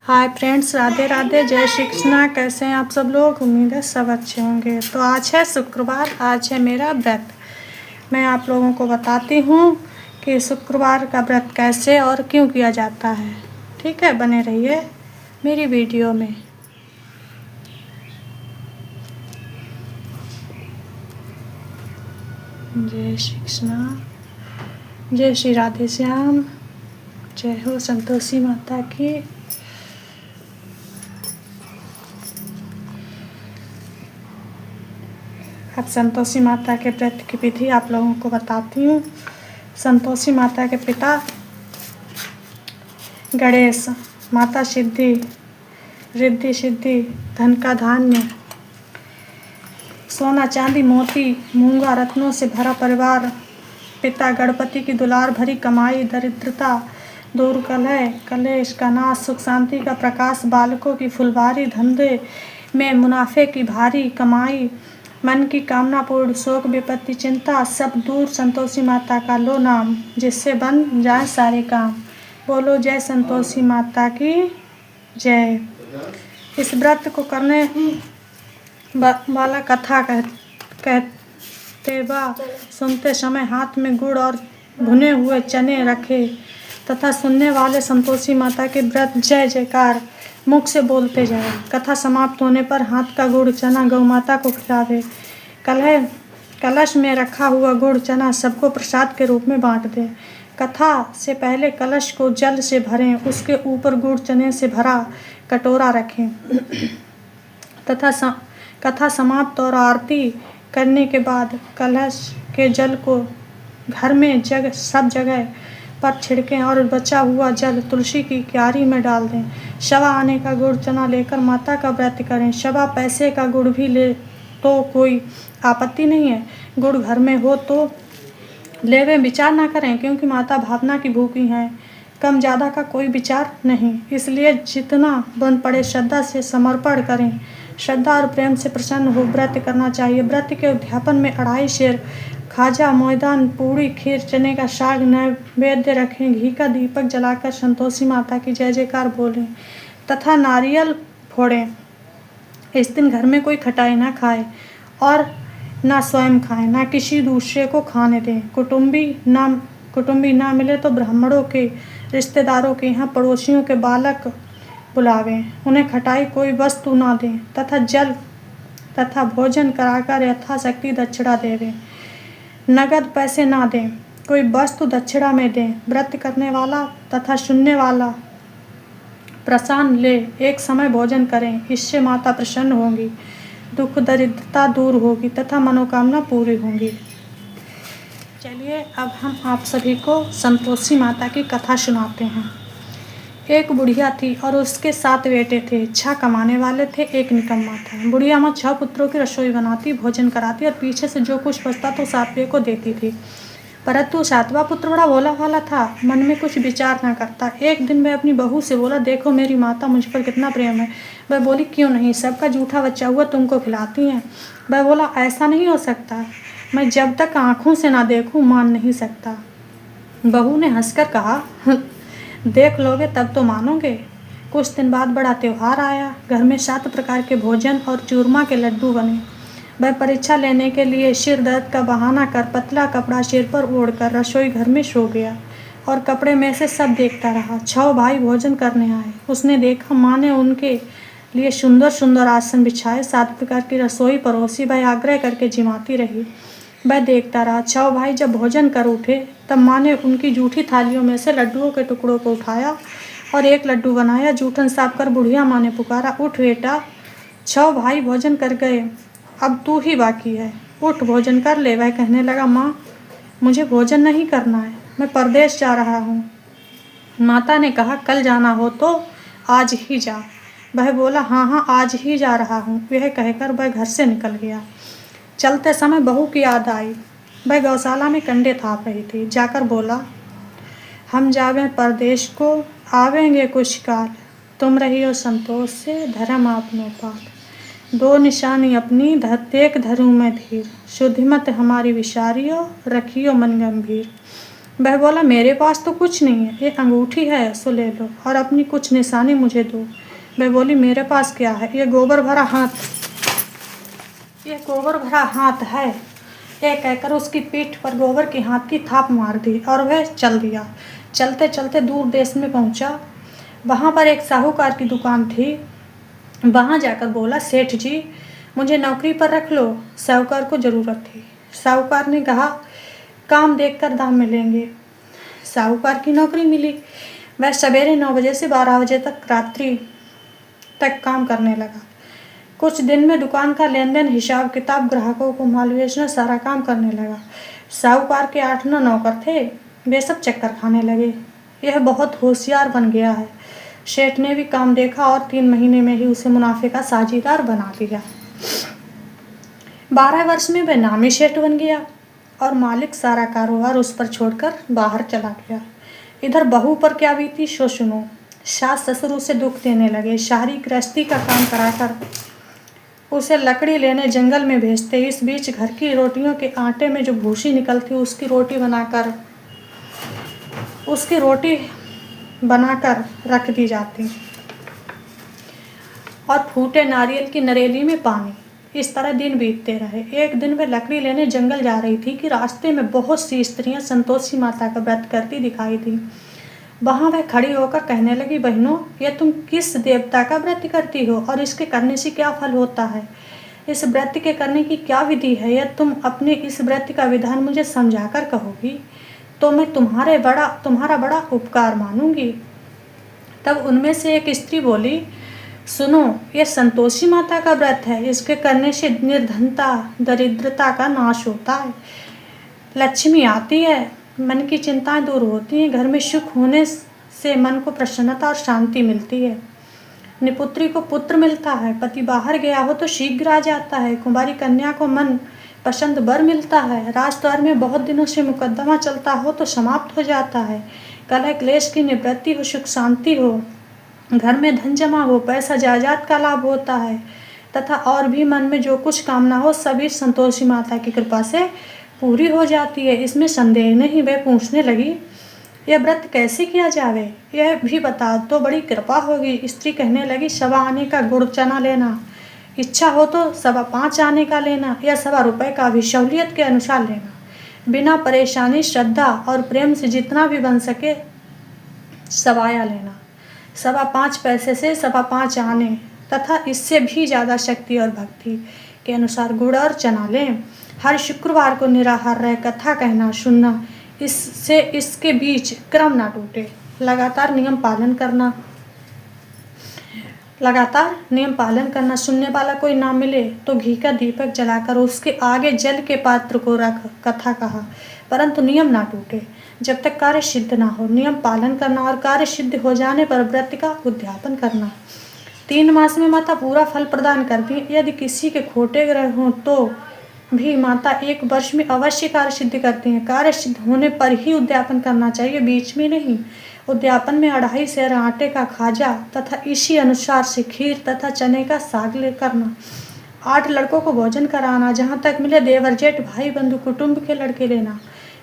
Hi friends, Radhe Radhe, जय श्री कृष्णा। कैसे हैं आप सब लोग? उम्मीद है सब अच्छे होंगे। तो आज है शुक्रवार, आज है मेरा व्रत। मैं आप लोगों को बताती हूँ कि शुक्रवार का व्रत कैसे और क्यों किया जाता है। ठीक है, बने रहिए मेरी वीडियो में। जय श्री कृष्णा, जय श्री राधे श्याम, जय हो संतोषी माता की। अब संतोषी माता के व्रत की विधि आप लोगों को बताती हूँ। संतोषी माता के पिता गणेश, माता सिद्धि, रिद्धि सिद्धि, धन का धान्य, सोना चांदी मोती मूंगा रत्नों से भरा परिवार। पिता गणपति की दुलार भरी कमाई, दरिद्रता दूर कलह कलेश का नाश, सुख शांति का प्रकाश, बालकों की फुलवारी, धंधे में मुनाफे की भारी कमाई, मन की कामना पूर्ण, शोक विपत्ति चिंता सब दूर। संतोषी माता का लो नाम, जिससे बन जाए सारे काम। बोलो जय संतोषी माता की जय। इस व्रत को करने वाला कथा कहते व सुनते समय हाथ में गुड़ और भुने हुए चने रखे तथा सुनने वाले संतोषी माता के व्रत जय जयकार मुख से बोलते जाए। कथा समाप्त होने पर हाथ का गुड़ चना गौ माता को खिलावे। कलश में रखा हुआ गुड़ चना सबको प्रसाद के रूप में बांट दें। कथा से पहले कलश को जल से भरें, उसके ऊपर गुड़ चने से भरा कटोरा रखें तथा कथा समाप्त और आरती करने के बाद कलश के जल को घर में सब जगह पर छिड़कें और बचा हुआ जल तुलसी की क्यारी में डाल दें। शवा आने का गुड़ चना लेकर माता का व्रत करें। शवा पैसे का गुड़ भी ले तो कोई आपत्ति नहीं है। गुड़ घर में हो तो लेवे विचार ना करें, क्योंकि माता भावना की भूखी हैं। कम ज़्यादा का कोई विचार नहीं, इसलिए जितना बन पड़े श्रद्धा से समर्पण करें। श्रद्धा और प्रेम से प्रसन्न हो व्रत करना चाहिए। व्रत के उद्यापन में 2.5 सेर खाजा, मोयदान, पूड़ी, खीर, चने का साग नैवेद्य रखें। घी का दीपक जलाकर संतोषी माता की जय जयकार बोलें तथा नारियल फोड़ें। इस दिन घर में कोई खटाई ना खाए और ना स्वयं खाएं, ना किसी दूसरे को खाने दें। कुटुंबी ना मिले तो ब्राह्मणों के, रिश्तेदारों के यहाँ पड़ोसियों के बालक बुलावें। उन्हें खटाई कोई वस्तु ना दें तथा जल तथा भोजन कराकर यथाशक्ति दक्षिणा देवें। नगद पैसे ना दें, कोई वस्तु दक्षिणा में दें। व्रत करने वाला तथा सुनने वाला प्रसाद ले एक समय भोजन करें, इससे माता प्रसन्न होंगी, दुख दरिद्रता दूर होगी तथा मनोकामना पूरी होंगी। चलिए अब हम आप सभी को संतोषी माता की कथा सुनाते हैं। एक बुढ़िया थी और उसके 7 बेटे थे। 6 कमाने वाले थे, एक निकम्मा था। बुढ़िया माँ 6 पुत्रों की रसोई बनाती, भोजन कराती और पीछे से जो कुछ बचता तो 7वें को देती थी। परंतु 7वां पुत्र बड़ा भोला भाला था, मन में कुछ विचार न करता। एक दिन वह अपनी बहू से बोला, देखो मेरी माता मुझ पर कितना प्रेम है। वह बोली, क्यों नहीं, सबका जूठा बच्चा हुआ तुमको खिलाती हैं। वह बोला, ऐसा नहीं हो सकता, मैं जब तक आँखों से ना देखूं मान नहीं सकता। बहू ने हंसकर कहा, देख लोगे तब तो मानोगे। कुछ दिन बाद बड़ा त्योहार आया। घर में 7 प्रकार के भोजन और चूरमा के लड्डू बने। वह परीक्षा लेने के लिए सिर दर्द का बहाना कर पतला कपड़ा सिर पर ओढ़कर रसोई घर में सो गया और कपड़े में से सब देखता रहा। 6 भाई भोजन करने आए। उसने देखा माँ ने उनके लिए सुंदर सुंदर आसन बिछाए, 7 प्रकार की रसोई परोसी। वह आग्रह करके जिमाती रही। वह देखता रहा। 6 भाई जब भोजन कर उठे तब माँ ने उनकी जूठी थालियों में से लड्डुओं के टुकड़ों को उठाया और एक लड्डू बनाया। जूठन साफ कर बुढ़िया माँ ने पुकारा, उठ बेटा, 6 भाई भोजन कर गए, अब तू ही बाकी है, उठ भोजन कर ले। वह कहने लगा, माँ मुझे भोजन नहीं करना है, मैं परदेश जा रहा हूँ। माता ने कहा, कल जाना हो तो आज ही जा। वह बोला, हाँ हाँ आज ही जा रहा हूँ। वह कहकर वह घर से निकल गया। चलते समय बहू की याद आई। वह गौशाला में कंडे थाप रही थी। जाकर बोला, हम जावें परदेश को, आवेंगे कुछ काल, तुम रहियो संतोष से, धर्म आपनो पाल। 2 निशानी अपनी तेक धरूं मैं धीर, शुद्धिमत हमारी विचारियो, रखियो मन गंभीर। वह बोला, मेरे पास तो कुछ नहीं है, ये अंगूठी है, सो ले लो और अपनी कुछ निशानी मुझे दो। वह बोली, मेरे पास क्या है, ये गोबर भरा हाथ है। ये कहकर उसकी पीठ पर गोबर के हाथ की थाप मार दी और वह चल दिया। चलते चलते दूर देश में पहुंचा। वहां पर एक साहूकार की दुकान थी। वहां जाकर बोला, सेठ जी मुझे नौकरी पर रख लो, साहूकार को ज़रूरत थी। साहूकार ने कहा, काम देखकर दाम मिलेंगे। साहूकार की नौकरी मिली। वह सवेरे 9 बजे से 12 बजे तक रात्रि तक काम करने लगा। कुछ दिन में दुकान का लेन देन, हिसाब किताब, ग्राहकों को माल बेचना, सारा काम करने लगा। साहूकार के 8-9 नौकर थे, वे सब चक्कर खाने लगे। यह बहुत होशियार बन गया है। सेठ ने भी काम देखा और 3 महीने में ही उसे मुनाफे का साझीदार बना लिया। 12 वर्ष में वह नामी सेठ बन गया और मालिक सारा कारोबार उस पर छोड़कर बाहर चला गया। इधर बहू पर क्या बीती सो सुनो। सास ससुर उसे दुख देने लगे। शहरी गृहस्थी का काम कराकर उसे लकड़ी लेने जंगल में भेजते। इस बीच घर की रोटियों के आटे में जो भूसी निकलती उसकी रोटी बनाकर रख दी जाती और फूटे नारियल की नरेली में पानी। इस तरह दिन बीतते रहे। एक दिन वह लकड़ी लेने जंगल जा रही थी कि रास्ते में बहुत सी स्त्रियां संतोषी माता का व्रत करती दिखाई दी। वहां वह खड़ी होकर कहने लगी, बहनों, यह तुम किस देवता का व्रत करती हो और इसके करने से क्या फल होता है? इस व्रत के करने की क्या विधि है? यह तुम अपने इस व्रत का विधान मुझे समझाकर कहोगी तो मैं तुम्हारा बड़ा उपकार मानूंगी। तब उनमें से एक स्त्री बोली, सुनो, यह संतोषी माता का व्रत है। इसके करने से निर्धनता, दरिद्रता का नाश होता है, लक्ष्मी आती है, मन की चिंताएं दूर होती हैं, घर में सुख होने से मन को प्रसन्नता और शांति मिलती है, निपुत्री को पुत्र मिलता है, पति बाहर गया हो तो शीघ्र आ जाता है, कुंवारी कन्या को मन पसंद वर मिलता है, राजद्वार में बहुत दिनों से मुकदमा चलता हो तो समाप्त हो जाता है, कलह क्लेश की निवृत्ति हो, सुख शांति हो, घर में धन जमा हो, पैसा जायदाद का लाभ होता है तथा और भी मन में जो कुछ कामना हो सभी संतोषी माता की कृपा से पूरी हो जाती है। इसमें संदेह नहीं। वे पूछने लगी, यह व्रत कैसे किया जावे, यह भी बता तो बड़ी कृपा होगी। स्त्री कहने लगी, 1.25 आने का गुड़ चना लेना, इच्छा हो तो 5.25 आने का लेना या 1.25 रुपये का भी सहूलियत के अनुसार लेना, बिना परेशानी, श्रद्धा और प्रेम से जितना भी बन सके सवाया लेना। 5.25 पैसे से 5.25 आने तथा इससे भी ज़्यादा शक्ति और भक्ति के अनुसार गुड़ और चना लें। हर शुक्रवार को निराहार रह कथा कहना सुनना, इससे इसके बीच क्रम ना टूटे। लगातार नियम पालन करना। सुनने वाला कोई ना मिले तो घी का दीपक जलाकर उसके आगे जल के पात्र को रख कथा कहा, परंतु नियम ना टूटे जब तक कार्य सिद्ध ना हो। नियम पालन करना और कार्य सिद्ध हो जाने पर व्रत का उद्यापन करना। 3 मास में माता पूरा फल प्रदान करती है। यदि किसी के खोटे ग्रह हों तो भी माता 1 वर्ष में अवश्य कार्य सिद्ध करती हैं। कार्य सिद्ध होने पर ही उद्यापन करना चाहिए, बीच में नहीं। उद्यापन में 2.5 सेर आटे का खाजा तथा इसी अनुसार से खीर तथा चने का साग ले करना। 8 लड़कों को भोजन कराना। जहाँ तक मिले देवर जेठ भाई बंधु कुटुंब के लड़के लेना।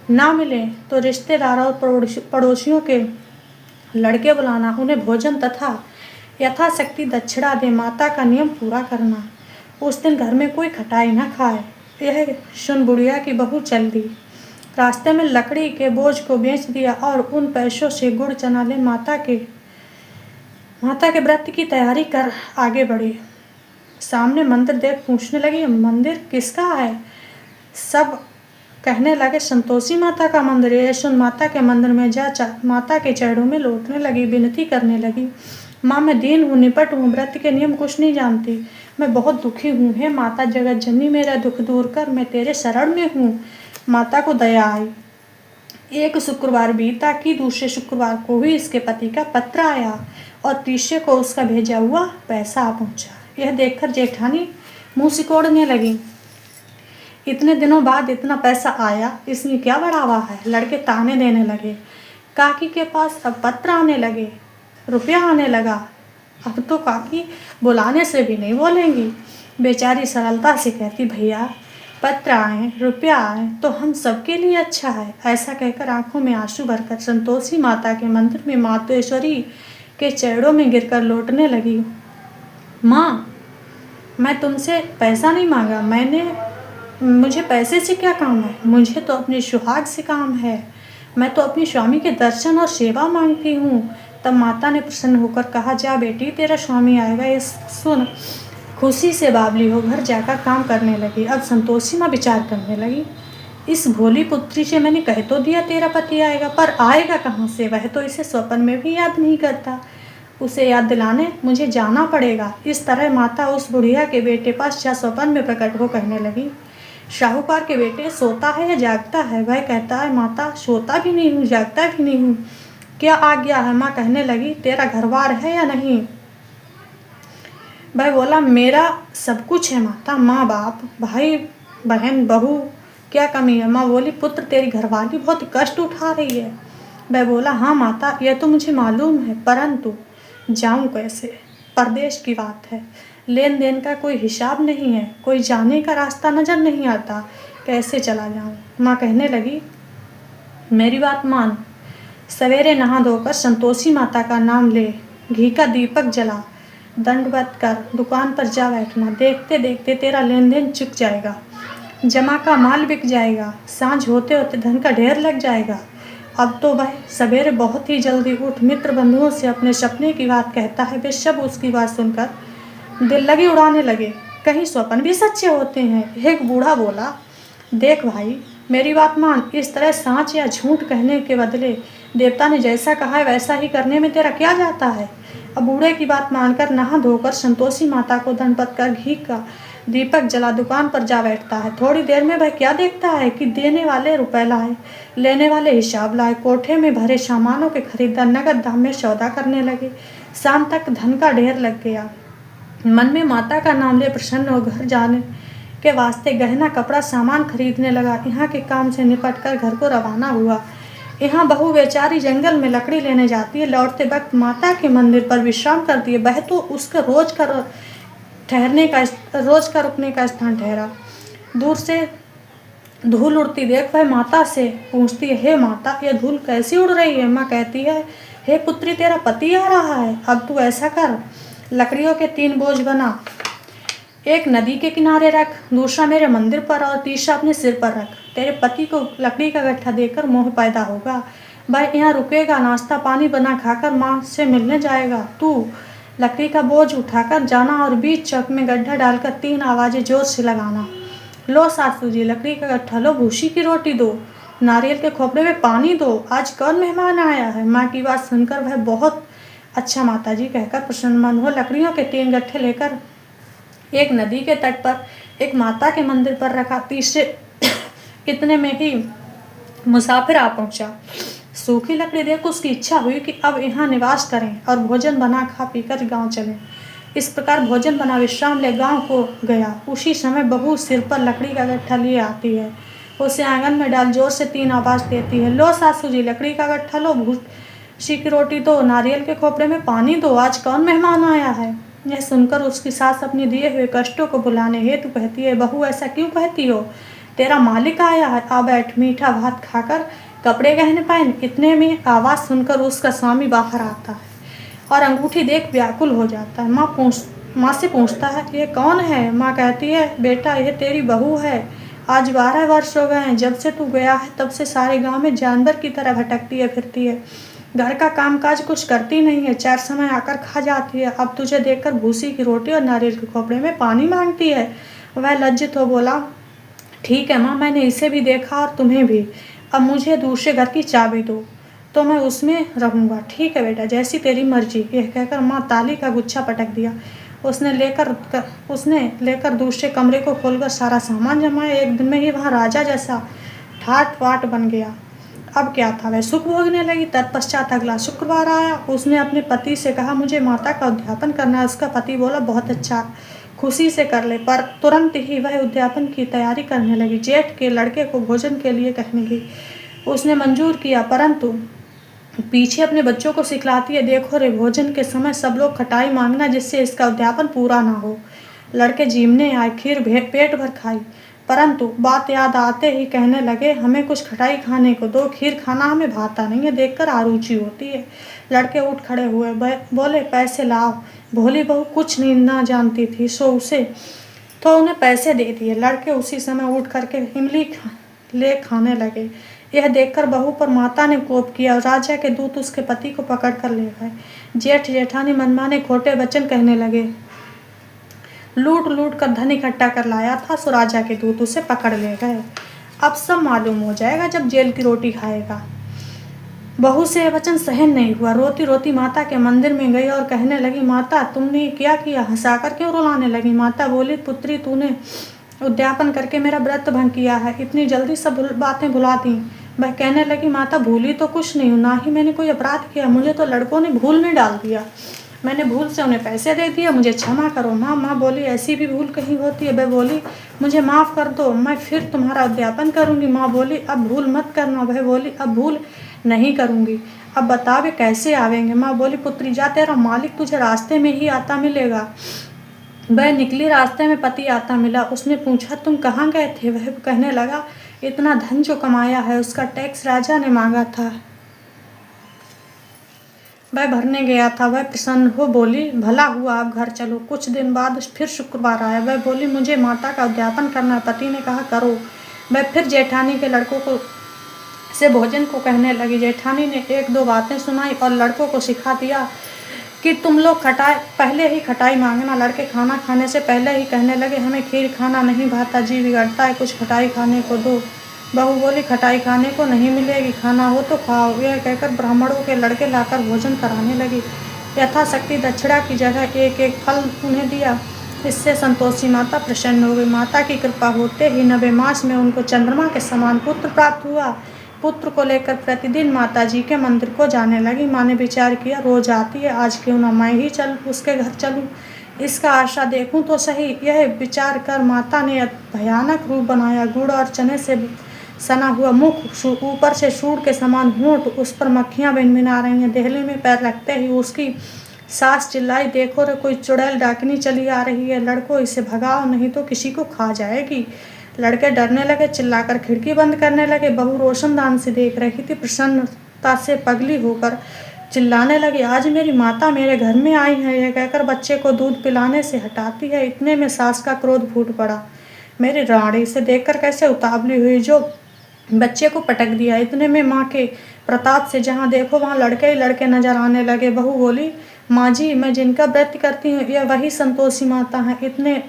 ना मिले तो रिश्तेदारों और पड़ोसियों के लड़के बुलाना, उन्हें भोजन तथा यथाशक्ति दक्षिणा दे। माता का नियम पूरा करना। उस दिन घर में कोई खटाई न खाए। यह सुन बुढ़िया की बहू चल दी। रास्ते में लकड़ी के बोझ को बेच दिया और उन पैसों से गुड़ चना ले माता के व्रत की तैयारी कर आगे बढ़ी। सामने मंदिर देख पूछने लगी, मंदिर किसका है? सब कहने लगे, संतोषी माता का मंदिर है। सुन माता के मंदिर में जा माता के चरणों में लौटने लगी, विनती करने लगी, माँ मैं दीन हूँ, निपट हूँ, व्रत के नियम कुछ नहीं जानती, मैं बहुत दुखी हूँ। हे माता जगत जननी, मेरा दुख दूर कर, मैं तेरे शरण में हूँ। माता को दया आई। एक शुक्रवार बीता कि दूसरे शुक्रवार को ही इसके पति का पत्र आया और तीसरे को उसका भेजा हुआ पैसा आ पहुँचा। यह देखकर जेठानी मुँह सिकोड़ने लगी, इतने दिनों बाद इतना पैसा आया, इसमें क्या बढ़ावा है? लड़के ताने देने लगे। काकी के पास अब पत्र आने लगे, रुपया आने लगा, अब तो काकी बुलाने से भी नहीं बोलेंगी। बेचारी सरलता से कहती, भैया पत्र आए, रुपया आए तो हम सबके लिए अच्छा है। ऐसा कहकर आंखों में आंसू भरकर संतोषी माता के मंदिर में मातेश्वरी के चरणों में गिरकर लौटने लगी। माँ, मैं तुमसे पैसा नहीं मांगा, मुझे पैसे से क्या काम है, मुझे तो अपने सुहाग से काम है। मैं तो अपने स्वामी के दर्शन और सेवा मांगती हूँ। तब माता ने प्रसन्न होकर कहा, जा बेटी, तेरा स्वामी आएगा, ये सुन। खुशी से बावली हो घर जाकर काम करने लगी। अब संतोषी माँ विचार करने लगी, इस भोली पुत्री से मैंने कह तो दिया तेरा पति आएगा, पर आएगा कहाँ से? वह तो इसे स्वप्न में भी याद नहीं करता। उसे याद दिलाने मुझे जाना पड़ेगा। इस तरह माता उस बुढ़िया के बेटे पास जा स्वप्न में प्रकट हो कहने लगी, साहूकार के बेटे, सोता है या जागता है? वह कहता है, माता सोता भी नहीं हूँ, जागता भी नहीं हूँ, क्या आज्ञा है? माँ कहने लगी, तेरा घरबार है या नहीं? वह बोला, मेरा सब कुछ है माता, माँ बाप, भाई बहन, बहू, क्या कमी है? माँ बोली, पुत्र, तेरी घरवाली बहुत कष्ट उठा रही है। वह बोला, हाँ माता, यह तो मुझे मालूम है, परंतु जाऊं कैसे? परदेश की बात है, लेन देन का कोई हिसाब नहीं है, कोई जाने का रास्ता नजर नहीं आता, कैसे चला जाऊं? माँ कहने लगी, मेरी बात मान, सवेरे नहा धोकर संतोषी माता का नाम ले, घी का दीपक जला, दंडवत कर दुकान पर जा बैठना। देखते देखते तेरा लेन देन चुक जाएगा, जमा का माल बिक जाएगा, सांझ होते होते धन का ढेर लग जाएगा। अब तो वह सवेरे बहुत ही जल्दी उठ मित्र बंधुओं से अपने सपने की बात कहता है। वे सब उसकी बात सुनकर दिल लगी उड़ाने लगे, कहीं स्वप्न भी सच्चे होते हैं। एक बूढ़ा बोला, देख भाई, मेरी बात मान, इस तरह सांच या झूठ कहने के बदले देवता ने जैसा कहा है वैसा ही करने में तेरा क्या जाता है? अब बूढ़े की बात मानकर नहा धोकर संतोषी माता को दंडवत कर घी का दीपक जला दुकान पर जा बैठता है। थोड़ी देर में वह क्या देखता है कि देने वाले रुपए लाए, लेने वाले हिसाब लाए, कोठे में भरे सामानों के खरीदार नगद दाम में सौदा करने लगे। शाम तक धन का ढेर लग गया। मन में माता का नाम ले प्रसन्न हो घर जाने के वास्ते गहना कपड़ा सामान खरीदने लगा। यहाँ के काम से निपट कर घर को रवाना हुआ। यहाँ बहू बेचारी जंगल में लकड़ी लेने जाती है, लौटते वक्त माता के मंदिर पर विश्राम करती है। वह तो उसका रोज का रुकने का स्थान ठहरा। दूर से धूल उड़ती देख वह माता से पूछती है, हे माता, यह धूल कैसी उड़ रही है? माँ कहती है, हे पुत्री, तेरा पति आ रहा है। अब तू ऐसा कर, लकड़ियों के 3 बोझ बना, एक नदी के किनारे रख, दूसरा मेरे मंदिर पर और तीसरा अपने सिर पर रख। तेरे पति को लकड़ी का गट्ठा देकर मोह पैदा होगा, वह यहाँ रुकेगा, नाश्ता पानी बना खाकर माँ से मिलने जाएगा। तू लकड़ी का बोझ उठाकर जाना और बीच चौक में गड्ढा डालकर 3 आवाजें जोर से लगाना, लो सासू जी लकड़ी का गट्ठा लो, भूसी की रोटी दो, नारियल के खोपड़े में पानी दो, आज कौन मेहमान आया है? माँ की बात सुनकर वह बहुत अच्छा माता जी कहकर प्रसन्न मन हो लकड़ियों के 3 गट्ठे लेकर एक नदी के तट पर एक माता के मंदिर पर रखा। तीसरे इतने में ही मुसाफिर आ पहुंचा। सूखी लकड़ी देख उसकी इच्छा हुई कि अब यहाँ निवास करें और भोजन बना खा पीकर गांव चलें। इस प्रकार भोजन बना विश्राम ले गांव को गया। उसी समय बहू सिर पर लकड़ी का गट्ठा लिए आती है, उसे आंगन में डाल जोर से 3 आवाज देती है, लो सासू जी लकड़ी का गट्ठा लो, भूसी की रोटी दो, नारियल के खोपड़े में पानी दो, आज कौन मेहमान आया है? यह सुनकर उसकी सास अपने दिए हुए कष्टों को भुलाने हेतु कहती है, बहू ऐसा क्यों कहती हो? तेरा मालिक आया है, आ बैठ, मीठा भात खाकर कपड़े गहने पहन। इतने में आवाज़ सुनकर उसका स्वामी बाहर आता है और अंगूठी देख व्याकुल हो जाता है। माँ से पूछता है, ये कौन है? माँ कहती है, बेटा ये तेरी बहू है, आज 12 वर्ष हो गए हैं, जब से तू गया है तब से सारे गाँव में जानवर की तरह भटकती है फिरती है, घर का कामकाज कुछ करती नहीं है, 4 समय आकर खा जाती है, अब तुझे देखकर भूसी की रोटी और नारियल के खोपड़े में पानी मांगती है। वह लज्जित हो बोला, ठीक है माँ, मैंने इसे भी देखा और तुम्हें भी, अब मुझे दूसरे घर की चाबी दो तो मैं उसमें रहूँगा। ठीक है बेटा, जैसी तेरी मर्जी। यह कहकर माँ ताली का गुच्छा पटक दिया। उसने लेकर दूसरे कमरे को खोलकर सारा सामान जमाया। एक दिन में ही वहाँ राजा जैसा ठाट बाट बन गया। अब क्या था, वह सुख भोगने लगी। तत्पश्चात अगला शुक्रवार आया। उसने अपने पति से कहा, मुझे माता का उद्यापन करना है। उसका पति बोला, बहुत अच्छा, खुशी से कर ले। पर तुरंत ही वह उद्यापन की तैयारी करने लगी। जेठ के लड़के को भोजन के लिए कहने लगी। उसने मंजूर किया, परंतु पीछे अपने बच्चों को सिखलाती है, देखो रे, भोजन के समय सब लोग खटाई मांगना जिससे इसका उद्यापन पूरा ना हो। लड़के जीमने आए, खीर पेट भर खाई, परंतु बात याद आते ही कहने लगे, हमें कुछ खटाई खाने को दो, खीर खाना हमें भाता नहीं है, देखकर आरुचि होती है। लड़के उठ खड़े हुए, बोले पैसे लाओ। भोली बहू कुछ नहीं ना जानती थी, सो उन्हें पैसे दे दिए। लड़के उसी समय उठ करके इमली ले खाने लगे। यह देखकर बहू पर माता ने कोप किया और राजा के दूत उसके पति को पकड़ कर ले गए। जेठ जेठानी मनमाने खोटे वचन कहने लगे। लूट लूट कर धन इकट्ठा कर लाया था, सो राजा के दूत उसे पकड़ ले गए। अब सब मालूम हो जाएगा जब जेल की रोटी खाएगा। बहू से यह वचन सहन नहीं हुआ। रोती रोती माता के मंदिर में गई और कहने लगी, माता तुमने क्या किया? हंसाकर क्यों रुलाने लगी? माता बोली, पुत्री तूने उद्यापन करके मेरा व्रत भंग किया है, इतनी जल्दी सब बातें भुला दी। वह कहने लगी, माता भूली तो कुछ नहीं हूँ, ना ही मैंने कोई अपराध किया, मुझे तो लड़कों ने भूल में डाल दिया, मैंने भूल से उन्हें पैसे दे दिए, मुझे क्षमा करो। माँ बोली, ऐसी भी भूल कहीं होती है? वह बोली, मुझे माफ़ कर दो, मैं फिर तुम्हारा उद्यापन करूँगी। माँ बोली, अब भूल मत करना। वह बोली, अब भूल नहीं करूँगी। अब बता वे कैसे आवेंगे? माँ बोली, पुत्री जा, तेरा मालिक तुझे रास्ते में ही आता मिलेगा। वह निकली, रास्ते में पति आता मिला। उसने पूछा, तुम कहाँ गए थे? वह कहने लगा, इतना धन जो कमाया है उसका टैक्स राजा ने मांगा था, वह भरने गया था। वह प्रसन्न हो बोली, भला हुआ, आप घर चलो। कुछ दिन बाद फिर शुक्रवार आया। वह बोली, मुझे माता का उद्यापन करना। पति ने कहा, करो। वह फिर जेठानी के लड़कों को से भोजन को कहने लगी। जेठानी ने एक दो बातें सुनाई और लड़कों को सिखा दिया कि तुम लोग पहले ही खटाई मांगना। लड़के खाना खाने से पहले ही कहने लगे, हमें खीर खाना नहीं भाता, जी बिगड़ता है, कुछ खटाई खाने को दो। बहू बोली, खटाई खाने को नहीं मिलेगी, खाना हो तो खाओ। यह कहकर ब्राह्मणों के लड़के लाकर भोजन कराने लगी। यथाशक्ति दक्षिणा की जगह एक एक फल उन्हें दिया। इससे संतोषी माता प्रसन्न हो गई। माता की कृपा होते ही 9वें मास में उनको चंद्रमा के समान पुत्र प्राप्त हुआ। पुत्र को लेकर प्रतिदिन माता जी के मंदिर को जाने लगी। माँ ने विचार किया, रोज आती है, आज क्यों ना मैं ही उसके घर चलूं, इसका आशा देखूं तो सही। यह विचार कर माता ने भयानक रूप बनाया। गुड़ और चने से सना हुआ मुख, ऊपर से सूर के समान होंठ, उस पर मक्खियाँ भिनभिना रही हैं। देहली में पैर रखते ही उसकी सास चिल्लाई, देखो रे, कोई चुड़ैल डाकनी चली आ रही है, लड़को इसे भगाओ नहीं तो किसी को खा जाएगी। लड़के डरने लगे, चिल्लाकर खिड़की बंद करने लगे। बहू रोशनदान से देख रही थी, प्रसन्नता से पगली होकर चिल्लाने लगी, आज मेरी माता मेरे घर में आई है। यह कहकर बच्चे को दूध पिलाने से हटाती है। इतने में सास का क्रोध फूट पड़ा। मेरी रानी, इसे देखकर कैसे उतावली हुई, जो बच्चे को पटक दिया। इतने में माँ के प्रताप से जहाँ देखो वहाँ लड़के ही लड़के नजर आने लगे। बहू बोली, माँ जी, मैं जिनका व्रत करती हूँ यह वही संतोषी माता है।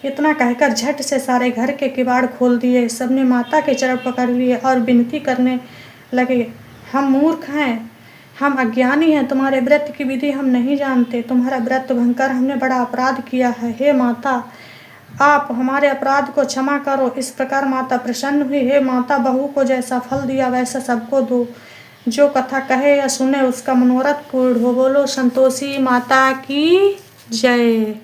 इतना कहकर झट से सारे घर के किवाड़ खोल दिए। सबने माता के चरण पकड़ लिए और विनती करने लगे, हम मूर्ख हैं, हम अज्ञानी हैं, तुम्हारे व्रत की विधि हम नहीं जानते, तुम्हारा व्रत भंग कर हमने बड़ा अपराध किया है। हे माता, आप हमारे अपराध को क्षमा करो। इस प्रकार माता प्रसन्न हुई। हे माता, बहू को जैसा फल दिया वैसा सबको दो, जो कथा कहे या सुने उसका मनोरथ पूर्ण हो। बोलो संतोषी माता की जय।